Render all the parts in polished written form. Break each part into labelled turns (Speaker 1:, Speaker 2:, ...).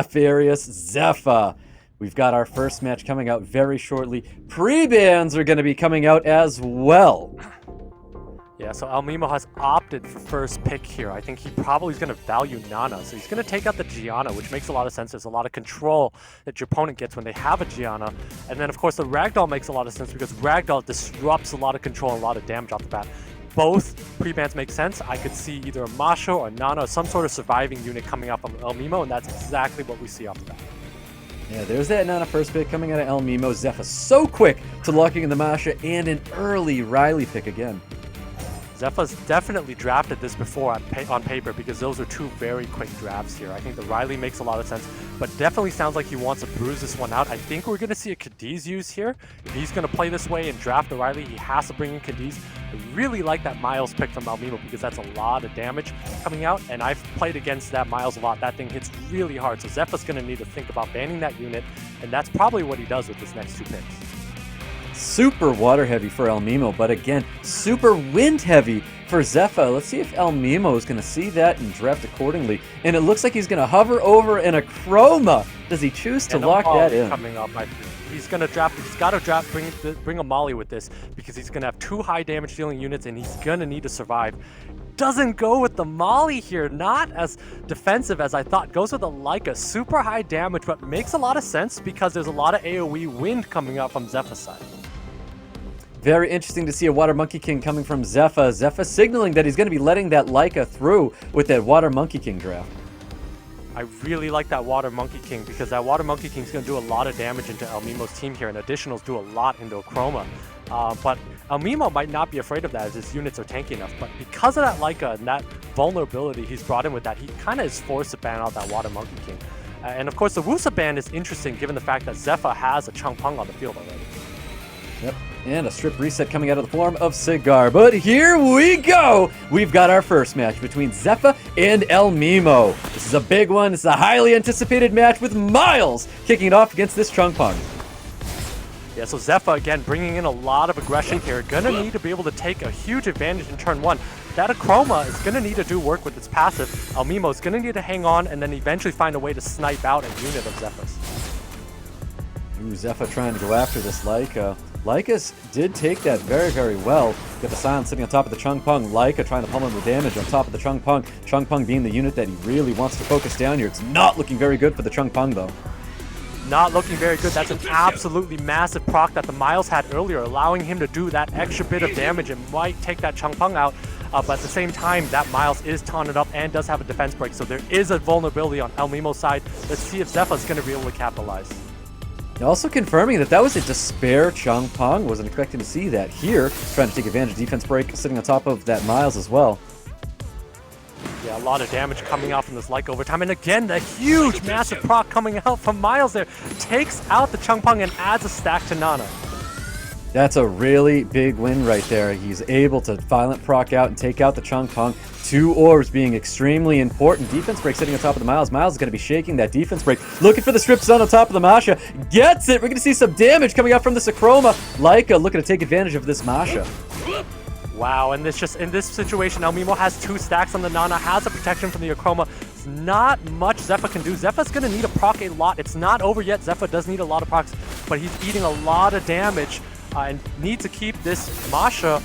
Speaker 1: Nefarious Zefa. We've got our first match coming out very shortly. Pre-bans are going to be coming out as well.
Speaker 2: Yeah, so Elmimo has opted for first pick here. I think he probably is going to value Nana. So he's going to take out the Gianna, which makes a lot of sense. There's a lot of control that your opponent gets when they have a Gianna. And then, of course, the Ragdoll makes a lot of sense because Ragdoll disrupts a lot of control and a lot of damage off the bat. Both pre-bans make sense. I could see either a Masha or Nana, or some sort of surviving unit coming up from Elmimo, and that's exactly what we see off the bat.
Speaker 1: Yeah, there's that Nana first pick coming out of Elmimo. Zefa so quick to locking in the Masha and an early Riley pick again.
Speaker 2: Zefa's definitely drafted this before on paper because those are two very quick drafts here. I think the Riley makes a lot of sense, but definitely sounds like he wants to bruise this one out. I think we're going to see a Cadiz use here. If he's going to play this way and draft the Riley, he has to bring in Cadiz. I really like that Miles pick from Elmimo because that's a lot of damage coming out, and I've played against that Miles a lot. That thing hits really hard, so Zefa's going to need to think about banning that unit, and that's probably what he does with his next two picks.
Speaker 1: Super water heavy for Elmimo, but again, super wind heavy for Zefa. Let's see if Elmimo is going to see that and draft accordingly. And it looks like he's going to hover over in a Chroma. Does he choose to lock that in?
Speaker 2: Coming up, he's going to draft. He's got to draft. Bring a Molly with this because he's going to have two high damage dealing units, and he's going to need to survive. Doesn't go with the Molly here, not as defensive as I thought. Goes with a Leica, super high damage, but makes a lot of sense because there's a lot of AoE wind coming out from Zefa's side.
Speaker 1: Very interesting to see a Water Monkey King coming from Zefa. Zefa signaling that he's going to be letting that Leica through with that Water Monkey King draft.
Speaker 2: I really like that Water Monkey King because that Water Monkey King is going to do a lot of damage into Elmimo's team here, and additionals do a lot into a Chroma. But Elmimo might not be afraid of that as his units are tanky enough, but because of that Leica and that vulnerability he's brought in with that, he kind of is forced to ban out that Water Monkey King. And of course, the Wusa ban is interesting given the fact that Zefa has a Chung Pung on the field already.
Speaker 1: Yep, and a strip reset coming out of the form of Cigar. But here we go! We've got our first match between Zefa and Elmimo. This is a big one. It's a highly anticipated match with Miles kicking it off against this Chung Pung.
Speaker 2: Yeah, so Zefa, again, bringing in a lot of aggression here. Gonna need to be able to take a huge advantage in turn one. That Achroma is gonna need to do work with its passive. Elmimo is gonna need to hang on and then eventually find a way to snipe out a unit of Zefa's.
Speaker 1: Ooh, Zefa trying to go after this Leica. Leica's did take that very, very well. Got the Silence sitting on top of the Chung Pung. Leica trying to pummel the damage on top of the Chung Pung. Chung Pung being the unit that he really wants to focus down here. It's not looking very good for the Chung Pung, though.
Speaker 2: Not looking very good. That's an absolutely massive proc that the Miles had earlier, allowing him to do that extra bit of damage and might take that Chung Pung out. But at the same time, that Miles is taunted up and does have a defense break, so there is a vulnerability on Elmimo's side. Let's see if Zefa's going to be able to capitalize.
Speaker 1: Also confirming that was a Despair Chung Pung. Wasn't expecting to see that here. Trying to take advantage of defense break, sitting on top of that Miles as well.
Speaker 2: Yeah, a lot of damage coming out from this Leica over time. And again, the huge, massive proc coming out from Miles there. Takes out the Chung Pung and adds a stack to Nana.
Speaker 1: That's a really big win right there. He's able to violent proc out and take out the Chung Pung. Two orbs being extremely important. Defense break sitting on top of the Miles. Miles is going to be shaking that defense break. Looking for the strip zone on top of the Masha. Gets it! We're going to see some damage coming out from this Achroma. Leica looking to take advantage of this Masha.
Speaker 2: Wow, and this just in this situation, Elmimo has two stacks on the Nana, has a protection from the Achroma. It's not much Zefa can do. Zefa's going to need to proc a lot. It's not over yet. Zefa does need a lot of procs, but he's eating a lot of damage and needs to keep this Masha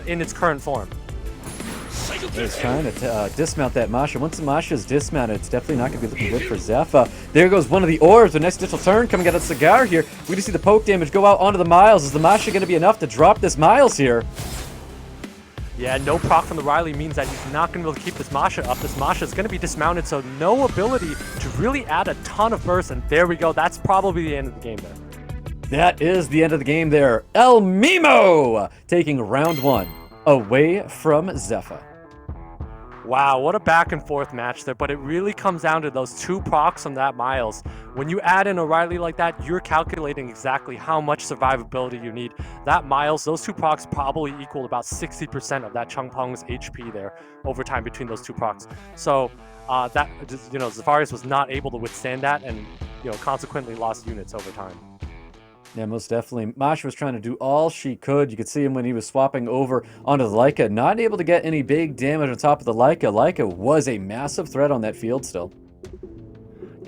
Speaker 2: in its current form.
Speaker 1: He's trying to dismount that Masha. Once the Masha is dismounted, it's definitely not going to be looking good for Zefa. There goes one of the orbs. The next digital turn coming out of Cigar here. We're going to see the poke damage go out onto the Miles. Is the Masha going to be enough to drop this Miles here?
Speaker 2: Yeah, no proc from the Riley means that he's not going to be able to keep this Masha up. This Masha is going to be dismounted, so no ability to really add a ton of burst. And there we go. That's probably the end of the game there.
Speaker 1: That is the end of the game there. Elmimo taking round one away from Zefa.
Speaker 2: Wow, what a back and forth match there, but it really comes down to those two procs from that Miles. When you add in a Riley like that, you're calculating exactly how much survivability you need. That Miles, those two procs probably equal about 60% of that Chung Pung's HP there over time between those two procs. So Zafarius was not able to withstand that and consequently lost units over time.
Speaker 1: Yeah, most definitely. Masha was trying to do all she could. You could see him when he was swapping over onto the Leica. Not able to get any big damage on top of the Leica. Leica was a massive threat on that field still.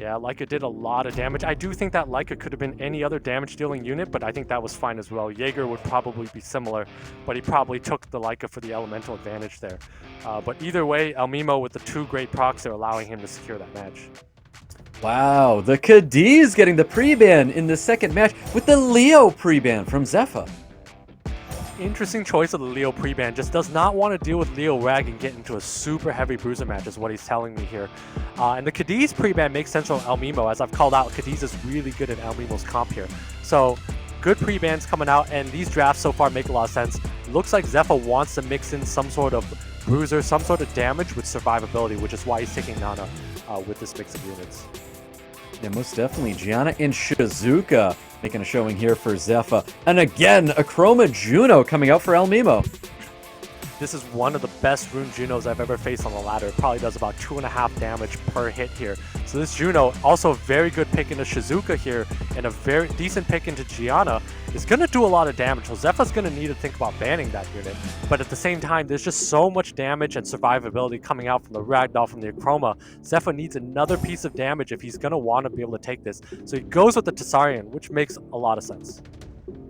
Speaker 2: Yeah, Leica did a lot of damage. I do think that Leica could have been any other damage-dealing unit, but I think that was fine as well. Jaeger would probably be similar, but he probably took the Leica for the elemental advantage there. But either way, Elmimo with the 2 great procs are allowing him to secure that match.
Speaker 1: Wow, the Cadiz getting the pre-ban in the second match with the Leo pre-ban from Zefa.
Speaker 2: Interesting choice of the Leo pre-ban. Just does not want to deal with Leo Rag and get into a super heavy bruiser match is what he's telling me here. And the Cadiz pre-ban makes sense from Elmimo. As I've called out, Cadiz is really good at Elmimo's comp here. So good pre-bans coming out, and these drafts so far make a lot of sense. Looks like Zefa wants to mix in some sort of bruiser, some sort of damage with survivability, which is why he's taking Nana with this mix of units.
Speaker 1: Yeah, most definitely. Gianna and Shizuka making a showing here for Zefa. And again, a Chroma Juno coming out for Elmimo.
Speaker 2: This is one of the best rune Junos I've ever faced on the ladder. It probably does about 2.5 damage per hit here. So this Juno, also a very good pick into Shizuka here, and a very decent pick into Gianna, is going to do a lot of damage. So Zefa's going to need to think about banning that unit. But at the same time, there's just so much damage and survivability coming out from the Ragdoll, from the Chroma. Zefa needs another piece of damage if he's going to want to be able to take this. So he goes with the Tessarian, which makes a lot of sense.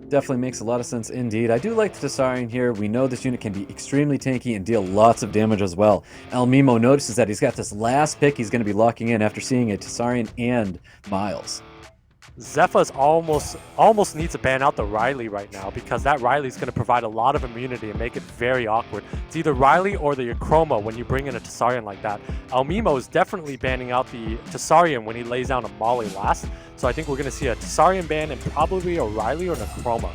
Speaker 1: Definitely makes a lot of sense indeed. I do like the Tessarian here. We know this unit can be extremely tanky and deal lots of damage as well. Elmimo notices that he's got this last pick he's going to be locking in after seeing a Tessarian and Miles.
Speaker 2: Zefa's almost needs to ban out the Riley right now, because that Riley's going to provide a lot of immunity and make it very awkward. It's either Riley or the Chroma when you bring in a Tessarian like that. Elmimo is definitely banning out the Tessarian when he lays down a Molly last. So I think we're going to see a Tessarian ban and probably a Riley or a Chroma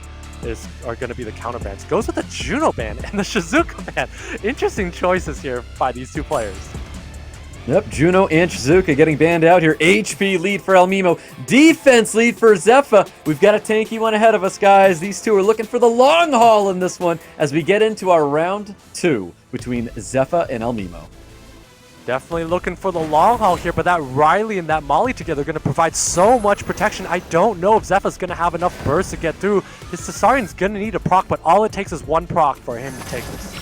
Speaker 2: are going to be the counter bans. Goes with the Juno ban and the Shizuka ban. Interesting choices here by these two players.
Speaker 1: Yep, Juno and Shizuka getting banned out here. HP lead for Elmimo. Defense lead for Zefa. We've got a tanky one ahead of us, guys. These two are looking for the long haul in this one as we get into our round 2 between Zefa and Elmimo.
Speaker 2: Definitely looking for the long haul here, but that Riley and that Molly together are going to provide so much protection. I don't know if Zefa's going to have enough burst to get through. His Tessarian's going to need a proc, but all it takes is one proc for him to take this.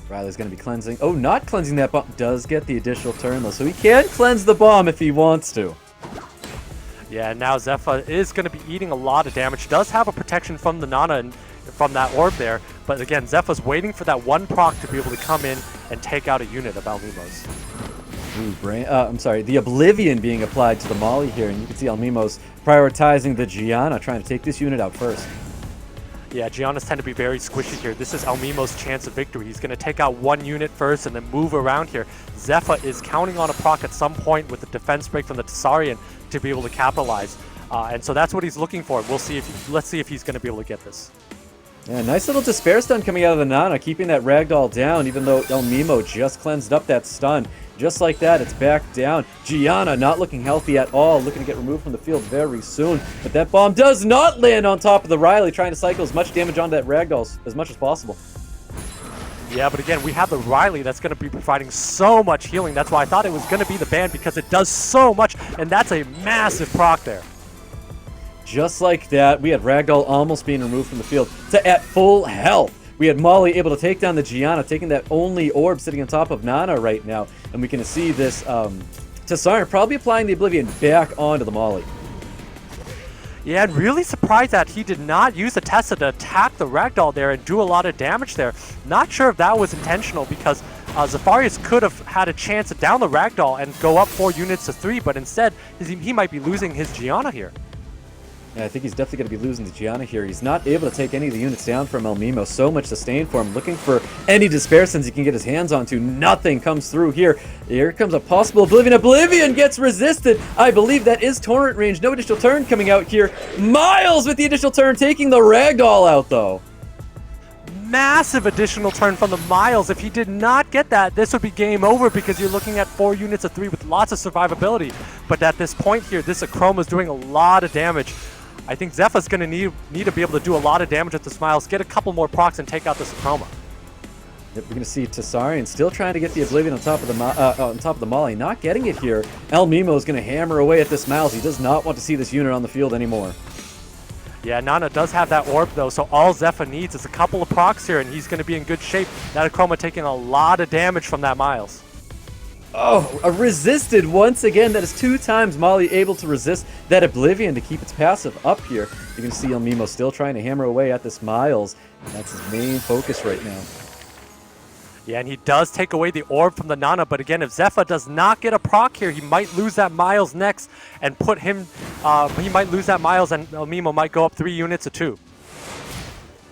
Speaker 1: Riley's going to be cleansing. Oh, not cleansing that bomb. Does get the additional turn, though, so he can cleanse the bomb if he wants to.
Speaker 2: Yeah, now Zefa is going to be eating a lot of damage. Does have a protection from the Nana and from that orb there, but again, Zefa's waiting for that one proc to be able to come in and take out a unit of Elmimo's.
Speaker 1: Ooh, the Oblivion being applied to the Molly here, and you can see Elmimo's prioritizing the Gianna, trying to take this unit out first.
Speaker 2: Yeah, Giannas tend to be very squishy here. This is Elmimo's chance of victory. He's going to take out one unit first and then move around here. Zefa is counting on a proc at some point with the defense break from the Tessarian to be able to capitalize. And so that's what he's looking for. Let's see if he's going to be able to get this.
Speaker 1: Yeah, nice little Despair Stun coming out of the Nana, keeping that Ragdoll down, even though Elmimo just cleansed up that stun. Just like that, it's back down. Gianna not looking healthy at all, looking to get removed from the field very soon. But that bomb does not land on top of the Riley, trying to cycle as much damage onto that Ragdoll as much as possible.
Speaker 2: Yeah, but again, we have the Riley that's going to be providing so much healing. That's why I thought it was going to be the ban, because it does so much, and that's a massive proc there.
Speaker 1: Just like that, we had Ragdoll almost being removed from the field to at full health. We had Molly able to take down the Gianna, taking that only orb sitting on top of Nana right now. And we can see this Tessarian probably applying the Oblivion back onto the Molly.
Speaker 2: Yeah, and really surprised that he did not use the Tessa to attack the Ragdoll there and do a lot of damage there. Not sure if that was intentional, because Zafarius could have had a chance to down the Ragdoll and go up 4 units to 3, but instead he might be losing his Gianna here.
Speaker 1: Yeah, I think he's definitely going to be losing to Gianna here. He's not able to take any of the units down from Elmimo. So much sustain for him. Looking for any Despair Stuns he can get his hands onto. Nothing comes through here. Here comes a possible Oblivion. Oblivion gets resisted. I believe that is Torrent range. No additional turn coming out here. Miles with the additional turn, taking the Ragdoll out, though.
Speaker 2: Massive additional turn from the Miles. If he did not get that, this would be game over, because you're looking at 4 units of 3 with lots of survivability. But at this point here, this Achroma is doing a lot of damage. I think Zefa's going to need to be able to do a lot of damage with this Miles, get a couple more procs, and take out this Achroma.
Speaker 1: Yep, we're going to see Tessarian still trying to get the Oblivion on top of the Molly, not getting it here. Elmimo is going to hammer away at this Miles. He does not want to see this unit on the field anymore.
Speaker 2: Yeah, Nana does have that orb though, so all Zefa needs is a couple of procs here, and he's going to be in good shape. That Achroma taking a lot of damage from that Miles.
Speaker 1: Oh, resisted once again. That is 2 times Molly able to resist that Oblivion to keep its passive up here. You can see Elmimo still trying to hammer away at this Miles. And that's his main focus right now.
Speaker 2: Yeah, and he does take away the orb from the Nana, but again, if Zefa does not get a proc here, he might lose that Miles next and put him, he might lose that Miles and Elmimo might go up 3 units to 2.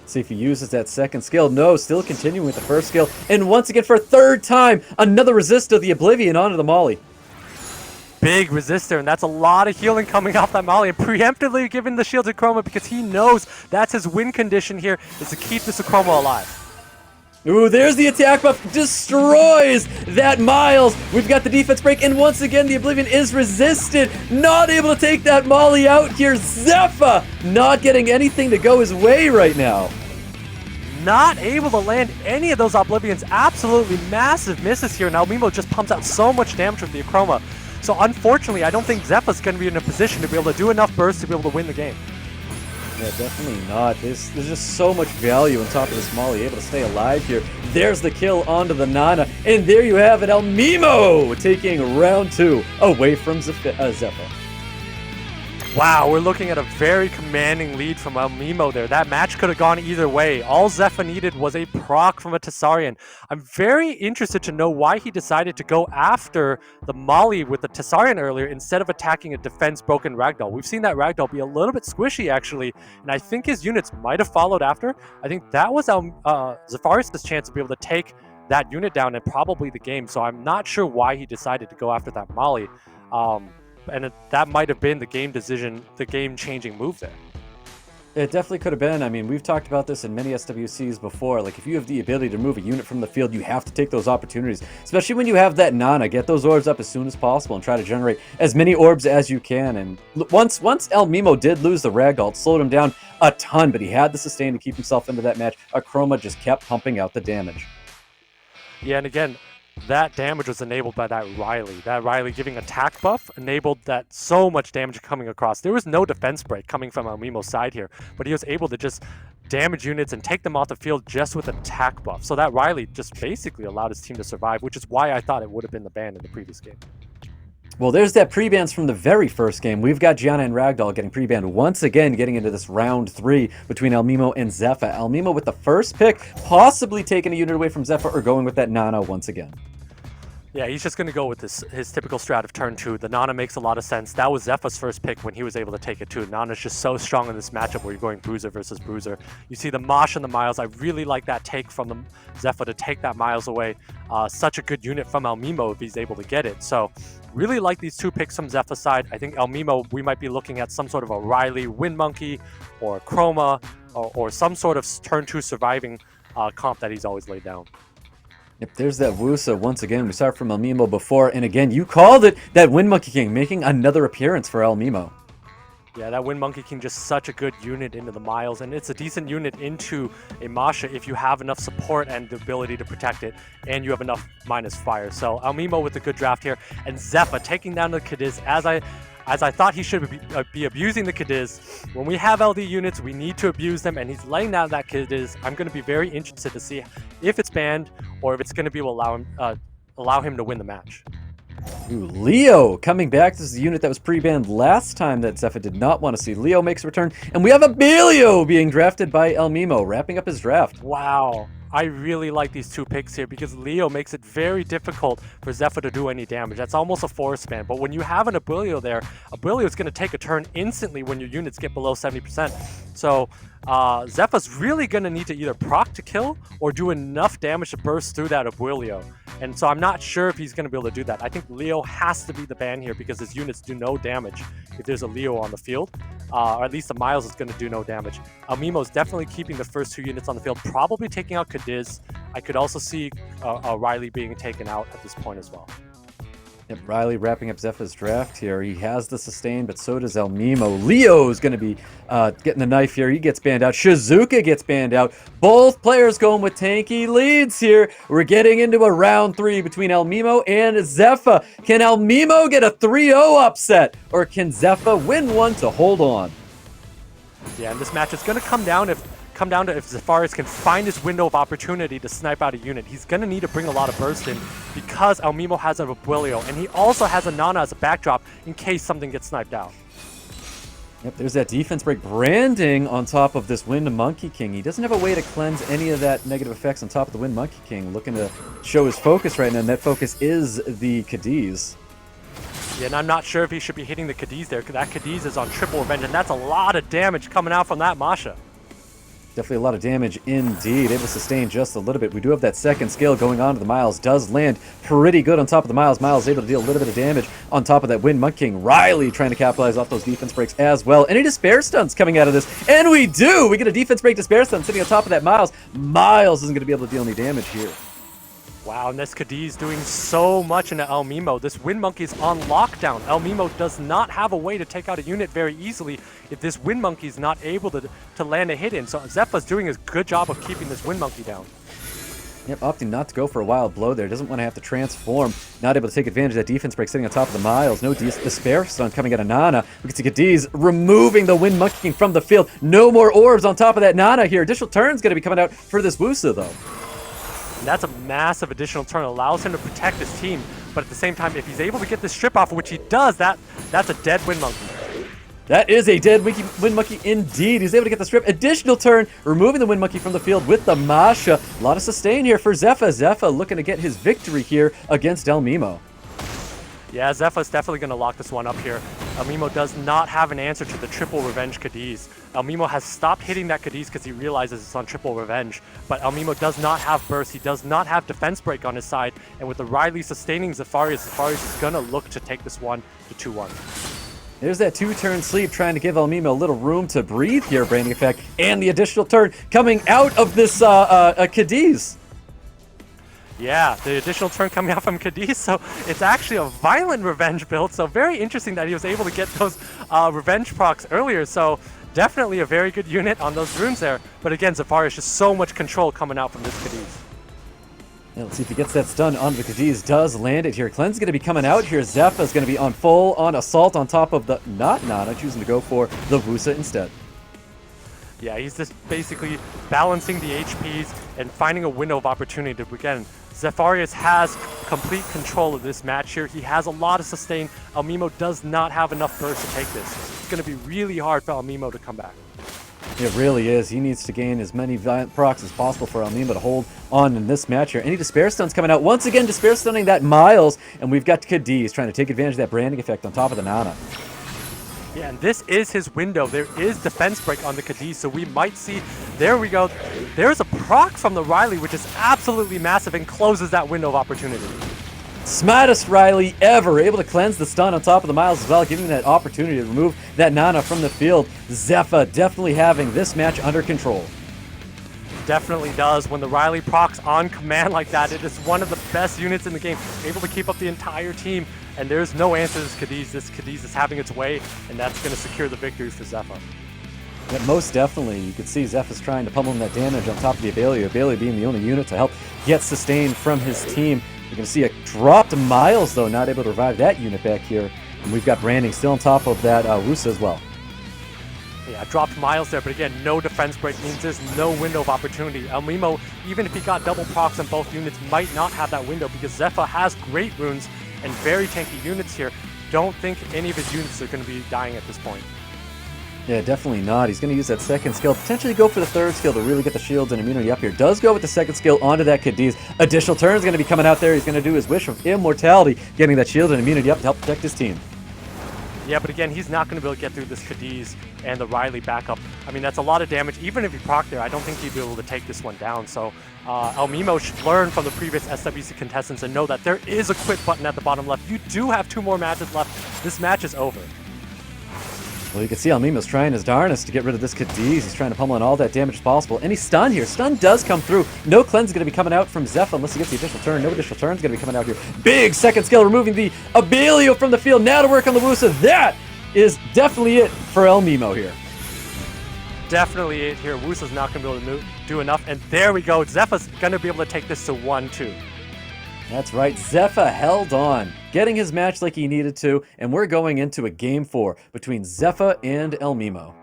Speaker 1: See if he uses that second skill. No, still continuing with the first skill. And once again, for a 3rd time, another resist of the Oblivion onto the Molly.
Speaker 2: Big resistor, and that's a lot of healing coming off that Molly, and preemptively giving the shield to Chroma because he knows that's his win condition here, is to keep this Chroma alive.
Speaker 1: Ooh, there's the attack buff. Destroys that Miles. We've got the defense break, and once again, the Oblivion is resisted. Not able to take that Molly out here. Zefa not getting anything to go his way right now.
Speaker 2: Not able to land any of those Oblivions. Absolutely massive misses here. Now Elmimo just pumps out so much damage with the Chroma. So unfortunately, I don't think Zefa's going to be in a position to be able to do enough bursts to be able to win the game.
Speaker 1: Yeah, definitely not. There's just so much value on top of this Molly, able to stay alive here. There's the kill onto the Nana, and there you have it, Elmimo taking round 2 away from Zefa.
Speaker 2: Wow, we're looking at a very commanding lead from Elmimo there. That match could have gone either way. All Zefa needed was a proc from a Tessarian. I'm very interested to know why he decided to go after the Molly with the Tessarian earlier instead of attacking a defense broken Ragdoll. We've seen that Ragdoll be a little bit squishy actually, and I think his units might have followed after. I think that was Zephyrius' chance to be able to take that unit down and probably the game, so I'm not sure why he decided to go after that Molly. And that might have been the game decision, the game-changing move there.
Speaker 1: It definitely could have been. I mean, we've talked about this in many SWCs before. Like, if you have the ability to move a unit from the field, you have to take those opportunities. Especially when you have that Nana. Get those orbs up as soon as possible and try to generate as many orbs as you can. And once Elmimo did lose the Ragdoll, it slowed him down a ton, but he had the sustain to keep himself into that match. Chroma just kept pumping out the damage.
Speaker 2: Yeah, and again, that damage was enabled by that Riley. That Riley giving attack buff enabled that so much damage coming across. There was no defense break coming from Elmimo's side here, but he was able to just damage units and take them off the field just with attack buff. So that Riley just basically allowed his team to survive, which is why I thought it would have been the ban in the previous game.
Speaker 1: Well, there's that pre-bans from the very first game. We've got Gianna and Ragdoll getting pre-banned once again, getting into this round 3 between Elmimo and Zefa. Elmimo with the first pick, possibly taking a unit away from Zefa or going with that Nana once again.
Speaker 2: Yeah, he's just going to go with his typical strat of turn 2. The Nana makes a lot of sense. That was Zefa's first pick when he was able to take it too. Nana's just so strong in this matchup where you're going Bruiser versus Bruiser. You see the Mosh and the Miles. I really like that take from the Zefa to take that Miles away. Such a good unit from Elmimo if he's able to get it. So really like these 2 picks from Zefa's side. I think Elmimo, we might be looking at some sort of a Riley Wind Monkey or Chroma or some sort of turn 2 surviving comp that he's always laid down.
Speaker 1: Yep, there's that Wusa once again. We saw it from Elmimo before, and again, you called it, that Wind Monkey King making another appearance for Elmimo.
Speaker 2: Yeah, that Wind Monkey King just such a good unit into the Miles, and it's a decent unit into a Masha if you have enough support and the ability to protect it, and you have enough minus fire. So Elmimo with a good draft here, and Zefa taking down the Cadiz as I thought he should be abusing the Cadiz. When we have LD units, we need to abuse them, and he's laying down that Cadiz. I'm going to be very interested to see if it's banned or if it's going to be allow him to win the match.
Speaker 1: Ooh, Leo coming back. This is the unit that was pre-banned last time that Zefa did not want to see. Leo makes a return, and we have Abelio being drafted by Elmimo, wrapping up his draft.
Speaker 2: Wow. I really like these 2 picks here because Leo makes it very difficult for Zefa to do any damage. That's almost a force ban. But when you have an Abelio there, Abelio is going to take a turn instantly when your units get below 70%. So Zefa's really going to need to either proc to kill or do enough damage to burst through that Abelio. And so I'm not sure if he's going to be able to do that. I think Leo has to be the ban here because his units do no damage if there's a Leo on the field. Or at least the Miles is going to do no damage. Elmimo is definitely keeping the first 2 units on the field, probably taking out Cadiz. I could also see Riley being taken out at this point as well.
Speaker 1: Yep, Riley wrapping up Zefa's draft here. He has the sustain, but so does Elmimo. Leo's going to be getting the knife here. He gets banned out. Shizuka gets banned out. Both players going with tanky leads here. We're getting into a round 3 between Elmimo and Zefa. Can Elmimo get a 3-0 upset, or can Zefa win one to hold on?
Speaker 2: Yeah, and this match is going to come down if come down to if Zefarius can find his window of opportunity to snipe out a unit. He's going to need to bring a lot of burst in because Elmimo has an Abuelio, and he also has a Nana as a backdrop in case something gets sniped out.
Speaker 1: Yep, there's that defense break. Branding on top of this Wind Monkey King. He doesn't have a way to cleanse any of that negative effects on top of the Wind Monkey King. Looking to show his focus right now, and that focus is the Cadiz.
Speaker 2: Yeah, and I'm not sure if he should be hitting the Cadiz there, because that Cadiz is on triple revenge, and that's a lot of damage coming out from that Masha.
Speaker 1: Definitely a lot of damage indeed. Able to sustain just a little bit. We do have that second skill going on to the Miles. Does land pretty good on top of the Miles. Miles able to deal a little bit of damage on top of that Wind Monkey King. Riley trying to capitalize off those defense breaks as well. Any despair stunts coming out of this? And we do! We get a defense break despair stun sitting on top of that Miles. Miles isn't going to be able to deal any damage here.
Speaker 2: Wow, and this Cadiz doing so much into Elmimo. This Wind Monkey's on lockdown. Elmimo does not have a way to take out a unit very easily if this Wind Monkey's not able to land a hit in. So Zefa's doing a good job of keeping this Wind Monkey down.
Speaker 1: Yep, opting not to go for a wild blow there. Doesn't want to have to transform. Not able to take advantage of that defense break sitting on top of the Miles. No despair stun coming out of Nana. We can see Cadiz removing the Wind Monkey King from the field. No more orbs on top of that Nana here. Additional turn's going to be coming out for this Wusa though.
Speaker 2: And that's a massive additional turn. It allows him to protect his team, but at the same time, if he's able to get this strip off, which he does, that's a dead Wind Monkey.
Speaker 1: That is a dead Wind Monkey indeed. He's able to get the strip. Additional turn, removing the Wind Monkey from the field with the Masha. A lot of sustain here for Zefa. Zefa looking to get his victory here against Elmimo.
Speaker 2: Yeah, Zefa's definitely going to lock this one up here. Elmimo does not have an answer to the triple revenge Cadiz. Elmimo has stopped hitting that Cadiz because he realizes it's on triple revenge. But Elmimo does not have burst. He does not have defense break on his side. And with the Riley sustaining Zefarius, Zefarius is going to look to take this one to 2-1.
Speaker 1: There's that two-turn sleep trying to give Elmimo a little room to breathe here, branding effect. And the additional turn coming out of this Cadiz.
Speaker 2: Yeah, the additional turn coming out from Cadiz, so it's actually a violent revenge build, so very interesting that he was able to get those revenge procs earlier, so definitely a very good unit on those runes there. But again, Zefarius, just so much control coming out from this Cadiz.
Speaker 1: Yeah, let's see if he gets that stun onto the Cadiz. Does land it here. Clean's going to be coming out here. Zefa is going to be on full-on assault on top of the not Nana, choosing to go for the Wusa instead.
Speaker 2: Yeah, he's just basically balancing the HPs and finding a window of opportunity to, again, Zefarius has complete control of this match here. He has a lot of sustain. Elmimo does not have enough burst to take this. It's going to be really hard for Elmimo to come back.
Speaker 1: It really is. He needs to gain as many violent procs as possible for Elmimo to hold on in this match here. Any despair stuns coming out. Once again, despair stunning that Miles. And we've got Cadiz trying to take advantage of that branding effect on top of the Nana.
Speaker 2: Yeah, and this is his window. There is defense break on the Cadiz, so we might see, there we go. There's a proc from the Riley, which is absolutely massive and closes that window of opportunity.
Speaker 1: Smartest Riley ever, able to cleanse the stun on top of the Miles as well, giving that opportunity to remove that Nana from the field. Zefa definitely having this match under control.
Speaker 2: Definitely does. When the Riley procs on command like that, it is one of the best units in the game, able to keep up the entire team. And there's no answer to this Cadiz. This Cadiz is having its way, and that's going to secure the victory for Zefa.
Speaker 1: Yeah, most definitely. You can see Zefa's trying to pummel him that damage on top of the Abalio. Abalio being the only unit to help get sustained from his team. You're going to see a dropped Miles, though, not able to revive that unit back here. And we've got Branding still on top of that Wusa as well.
Speaker 2: Yeah, dropped Miles there, but again, no defense break means there's no window of opportunity. Elmimo, even if he got double procs on both units, might not have that window because Zefa has great runes and very tanky units here. Don't think any of his units are going to be dying at this point.
Speaker 1: Yeah, definitely not. He's going to use that second skill, potentially go for the third skill to really get the shields and immunity up here. Does go with the second skill onto that Cadiz. Additional turn is going to be coming out there. He's going to do his wish of immortality, getting that shield and immunity up to help protect his team.
Speaker 2: Yeah, but again, he's not going to be able to get through this Cadiz and the Riley backup. I mean, that's a lot of damage. Even if he proc there, I don't think he'd be able to take this one down. So Elmimo should learn from the previous SWC contestants and know that there is a quit button at the bottom left. You do have 2 more matches left. This match is over.
Speaker 1: Well, you can see Elmimo's trying his darnest to get rid of this Cadiz. He's trying to pummel in all that damage as possible. And he's stunned here. Stun does come through. No cleanse is going to be coming out from Zefa unless he gets the additional turn. No additional turn is going to be coming out here. Big second skill, removing the Abalio from the field. Now to work on the Wusa. That is definitely it for Elmimo here.
Speaker 2: Definitely it here. Wusa's not going to be able to do enough. And there we go. Zefa's going to be able to take this to 1-2.
Speaker 1: That's right, Zefa held on, getting his match like he needed to, and we're going into a Game 4 between Zefa and Elmimo.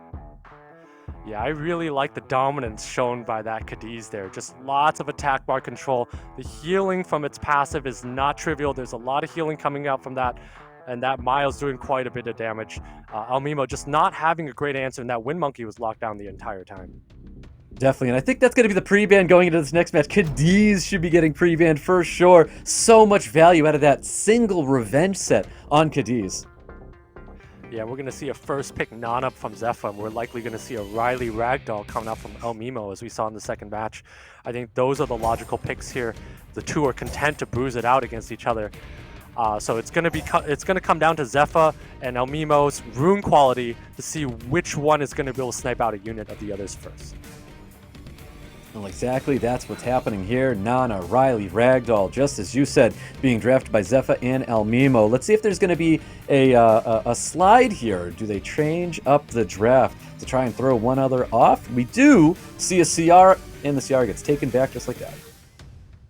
Speaker 2: Yeah, I really like the dominance shown by that Cadiz there. Just lots of attack bar control. The healing from its passive is not trivial. There's a lot of healing coming out from that, and that Miles doing quite a bit of damage. Elmimo just not having a great answer, and that Wind Monkey was locked down the entire time.
Speaker 1: Definitely, and I think that's going to be the pre-ban going into this next match. Cadiz should be getting pre-banned for sure. So much value out of that single revenge set on Cadiz.
Speaker 2: Yeah, we're going to see a first pick non-up from Zefa, and we're likely going to see a Riley Ragdoll coming out from Elmimo, as we saw in the second match. I think those are the logical picks here. The two are content to bruise it out against each other. So it's going to come down to Zefa and Elmimo's rune quality to see which one is going to be able to snipe out a unit of the others first.
Speaker 1: Well, exactly, that's what's happening here. Nana, Riley, Ragdoll, just as you said, being drafted by Zefa and Elmimo. Let's see if there's going to be a slide here. Do they change up the draft to try and throw one other off? We do see a CR, and the CR gets taken back just like that.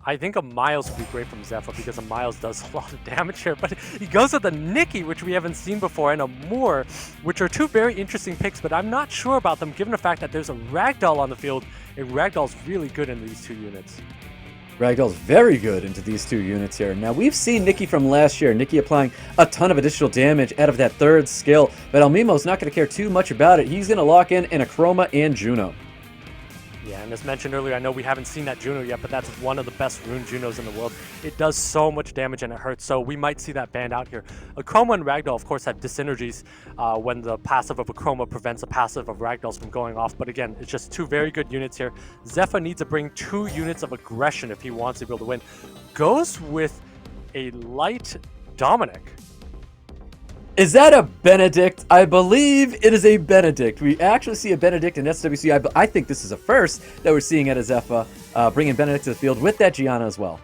Speaker 2: I think a Miles would be great from Zefa because a Miles does a lot of damage here, but he goes with a Nikki, which we haven't seen before, and a Moore, which are two very interesting picks, but I'm not sure about them given the fact that there's a Ragdoll on the field, and Ragdoll's really good in these two units.
Speaker 1: Ragdoll's very good into these two units here. Now, we've seen Nikki from last year. Nikki applying a ton of additional damage out of that third skill, but Elmimo's not going to care too much about it. He's going to lock in Chroma and Juno.
Speaker 2: Yeah, and as mentioned earlier, I know we haven't seen that Juno yet, but that's one of the best rune Junos in the world. It does so much damage and it hurts, so we might see that banned out here. Chroma and Ragdoll, of course, have dyssynergies when the passive of a Chroma prevents the passive of Ragdolls from going off, but again, it's just two very good units here. Zefa needs to bring 2 units of aggression if he wants to be able to win. Goes with a light Dominic.
Speaker 1: Is that a Benedict? I believe it is a Benedict. We actually see a Benedict in SWC. I think this is a first that we're seeing at a Zefa, bringing Benedict to the field with that Gianna as well.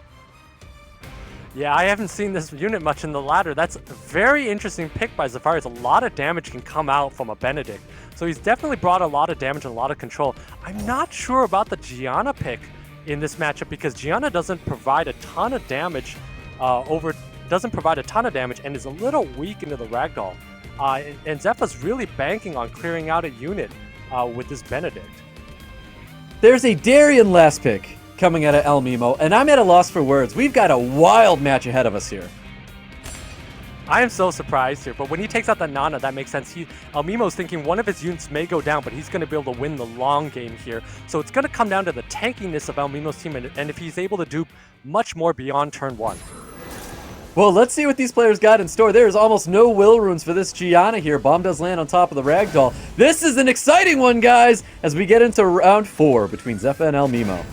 Speaker 2: Yeah, I haven't seen this unit much in the ladder. That's a very interesting pick by Zafarias. A lot of damage can come out from a Benedict. So he's definitely brought a lot of damage and a lot of control. I'm not sure about the Gianna pick in this matchup because Gianna doesn't provide a ton of damage and is a little weak into the Ragdoll. And Zefa's really banking on clearing out a unit with this Benedict.
Speaker 1: There's a Darien last pick coming out of Elmimo, and I'm at a loss for words. We've got a wild match ahead of us here.
Speaker 2: I am so surprised here, but when he takes out the Nana, that makes sense. Elmimo's thinking one of his units may go down, but he's going to be able to win the long game here. So it's going to come down to the tankiness of Elmimo's team, and if he's able to do much more beyond turn 1.
Speaker 1: Well, let's see what these players got in store. There's almost no will runes for this Gianna here. Bomb does land on top of the Ragdoll. This is an exciting one, guys, as we get into round 4 between Zefa and Elmimo.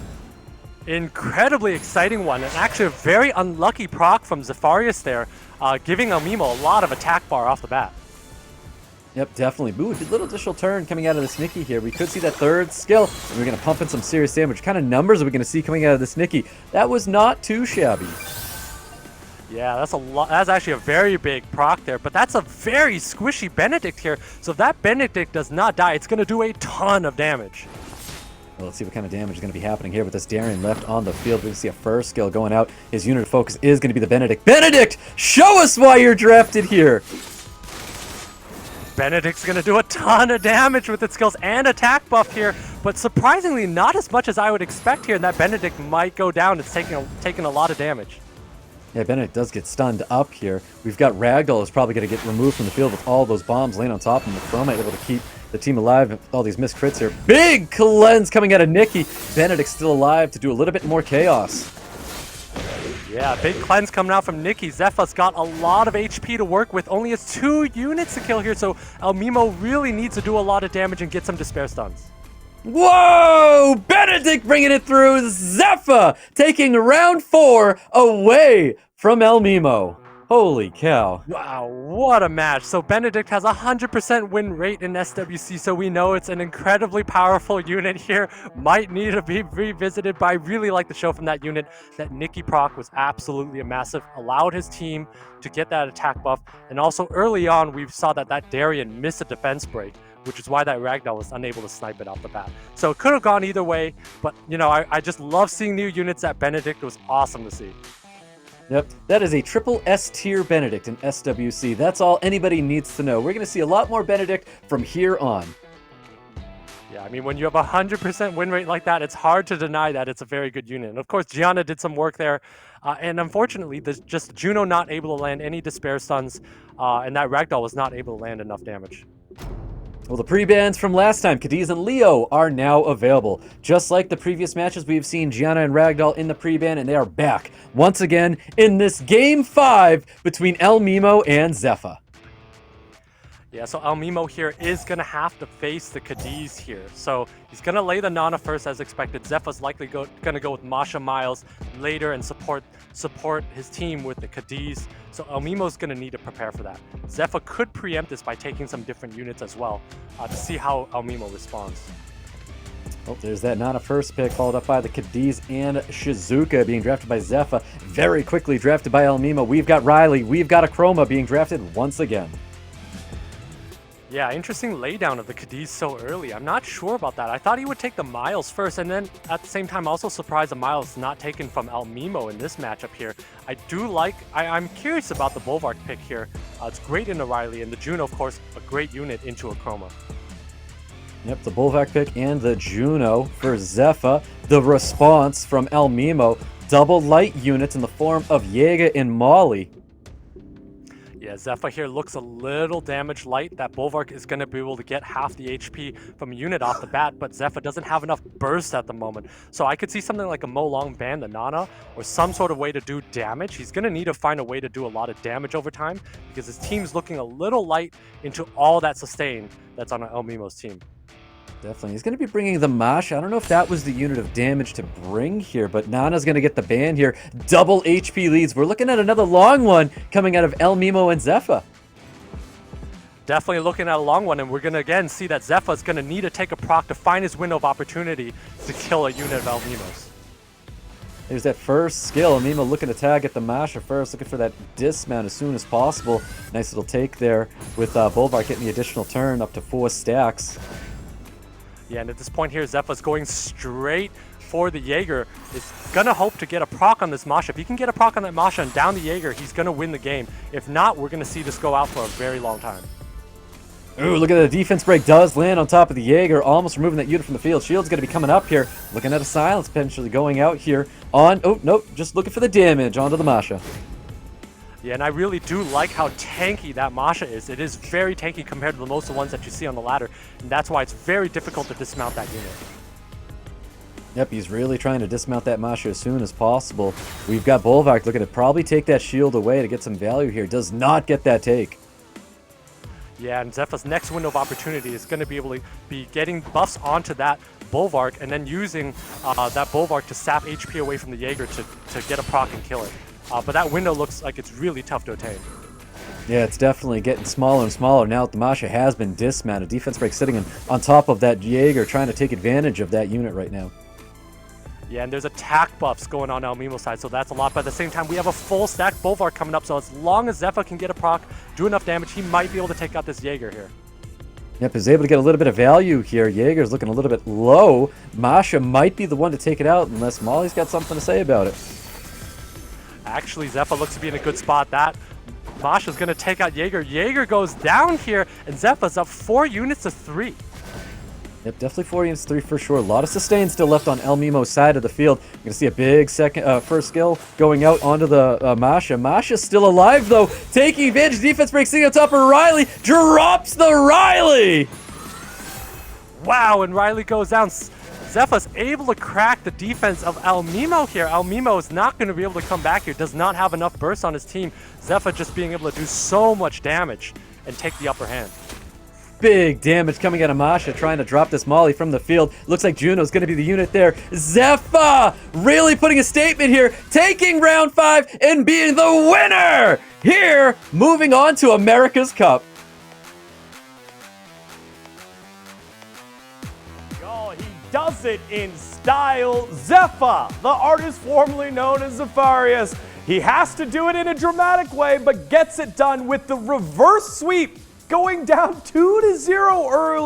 Speaker 2: Incredibly exciting one, and actually a very unlucky proc from Zafarias there, giving Elmimo a lot of attack bar off the bat.
Speaker 1: Yep, definitely. Ooh, a little additional turn coming out of this Nikki here. We could see that third skill, and we're going to pump in some serious damage. What kind of numbers are we going to see coming out of this Nikki? That was not too shabby.
Speaker 2: Yeah, that's a lot. That's actually a very big proc there, but that's a very squishy Benedict here. So if that Benedict does not die, it's going to do a ton of damage.
Speaker 1: Well, let's see what kind of damage is going to be happening here with this Darien left on the field. We can see a first skill going out. His unit of focus is going to be the Benedict. Benedict, show us why you're drafted here.
Speaker 2: Benedict's going to do a ton of damage with its skills and attack buff here, but surprisingly not as much as I would expect here, and that Benedict might go down. It's taking a lot of damage.
Speaker 1: Yeah, Benedict does get stunned up here. We've got Ragdoll is probably going to get removed from the field with all those bombs laying on top of him. The Chroma able to keep the team alive with all these missed crits here. Big cleanse coming out of Nikki. Benedict's still alive to do a little bit more chaos.
Speaker 2: Yeah, big cleanse coming out from Nikki. Zefa's got a lot of HP to work with. Only has 2 units to kill here, so Elmimo really needs to do a lot of damage and get some despair stuns.
Speaker 1: Whoa! Benedict bringing it through. Zefa taking round 4 away from Elmimo. Holy cow.
Speaker 2: Wow, what a match. So Benedict has a 100% win rate in SWC, so we know it's an incredibly powerful unit here. Might need to be revisited, but I really like the show from that unit. That Nikki proc was absolutely a massive, allowed his team to get that attack buff, and also early on we saw that Darien missed a defense break, which is why that Ragdoll was unable to snipe it off the bat. So it could have gone either way, but you know, I just love seeing new units at Benedict. It was awesome to see.
Speaker 1: Yep, that is a triple S tier Benedict in SWC. That's all anybody needs to know. We're going to see a lot more Benedict from here on.
Speaker 2: Yeah, I mean, when you have a 100% win rate like that, it's hard to deny that it's a very good unit. And of course, Gianna did some work there. And unfortunately, there's just Juno not able to land any despair stuns, and that Ragdoll was not able to land enough damage.
Speaker 1: Well, the pre-bans from last time, Cadiz and Leo, are now available. Just like the previous matches, we've seen Gianna and Ragdoll in the pre-ban, and they are back once again in this Game 5 between Elmimo and Zefa.
Speaker 2: Yeah, so Elmimo here is going to have to face the Cadiz here. So he's going to lay the Nana first as expected. Zefa's likely going to go with Masha Miles later and support his team with the Cadiz. So Elmimo's going to need to prepare for that. Zefa could preempt this by taking some different units as well to see how Elmimo responds.
Speaker 1: Oh, there's that Nana first pick, followed up by the Cadiz and Shizuka being drafted by Zefa. Very quickly drafted by Elmimo. We've got Riley. We've got a Chroma being drafted once again.
Speaker 2: Yeah, interesting laydown of the Cadiz so early. I'm not sure about that. I thought he would take the Miles first, and then at the same time also surprised the Miles not taken from Elmimo in this matchup here. I'm curious about the Bolvark pick here. It's great into Riley, and the Juno, of course, a great unit into a Chroma.
Speaker 1: Yep, the Bolvark pick and the Juno for Zefa. The response from Elmimo, double light units in the form of Jaeger and Molly.
Speaker 2: Yeah, Zefa here looks a little damage light. That Bolvark is going to be able to get half the HP from a unit off the bat, but Zefa doesn't have enough burst at the moment. So I could see something like a Mo Long ban the Nana or some sort of way to do damage. He's going to need to find a way to do a lot of damage over time because his team's looking a little light into all that sustain that's on Elmimo's team.
Speaker 1: Definitely. He's going to be bringing the Mash. I don't know if that was the unit of damage to bring here, but Nana's going to get the ban here. Double HP leads. We're looking at another long one coming out of Elmimo and Zefa.
Speaker 2: Definitely looking at a long one, and we're going to again see that Zefa's going to need to take a proc to find his window of opportunity to kill a unit of Elmimo's.
Speaker 1: There's that first skill. Elmimo looking to tag at the Masha first, looking for that dismount as soon as possible. Nice little take there with Bolvark getting the additional turn up to 4 stacks.
Speaker 2: Yeah, and at this point here, Zefa's going straight for the Jaeger. Is going to hope to get a proc on this Masha. If he can get a proc on that Masha and down the Jaeger, he's going to win the game. If not, we're going to see this go out for a very long time.
Speaker 1: Ooh, look at the defense break does land on top of the Jaeger, almost removing that unit from the field. Shield's going to be coming up here. Looking at a silence potentially going out here on... Oh, nope, just looking for the damage onto the Masha.
Speaker 2: Yeah, and I really do like how tanky that Masha is. It is very tanky compared to most of the ones that you see on the ladder, and that's why it's very difficult to dismount that unit.
Speaker 1: Yep, he's really trying to dismount that Masha as soon as possible. We've got Bolvark looking to probably take that shield away to get some value here. Does not get that take.
Speaker 2: Yeah, and Zefa's next window of opportunity is going to be able to be getting buffs onto that Bolvark and then using that Bolvark to sap HP away from the Jaeger to get a proc and kill it. But that window looks like it's really tough to attain.
Speaker 1: Yeah, it's definitely getting smaller and smaller now that the Masha has been dismounted. Defense break sitting on top of that Jaeger, trying to take advantage of that unit right now.
Speaker 2: Yeah, and there's attack buffs going on Elmimo's side, so that's a lot. But at the same time, we have a full stack Bolvark coming up, so as long as Zefa can get a proc, do enough damage, he might be able to take out this Jaeger here.
Speaker 1: Yep, is able to get a little bit of value here. Jaeger's looking a little bit low. Masha might be the one to take it out unless Molly's got something to say about it.
Speaker 2: Actually, Zefa looks to be in a good spot. That Masha's going to take out Jaeger. Jaeger goes down here, and Zefa's up 4 units to 3.
Speaker 1: Yep, definitely 4 units, 3 for sure. A lot of sustain still left on Elmimo's side of the field. You're going to see a big first skill going out onto the Masha. Masha's still alive, though. Taking advantage. Defense break sitting on top of Riley. Drops the Riley!
Speaker 2: Wow, and Riley goes down. Zefa's able to crack the defense of Elmimo here. Elmimo is not going to be able to come back here. Does not have enough burst on his team. Zefa just being able to do so much damage and take the upper hand.
Speaker 1: Big damage coming out of Masha, trying to drop this Molly from the field. Looks like Juno's going to be the unit there. Zefa really putting a statement here, taking round 5 and being the winner here, moving on to America's Cup.
Speaker 3: Oh, he does it in style. Zefa, the artist formerly known as Zefarius. He has to do it in a dramatic way, but gets it done with the reverse sweep, going down 2-0 early.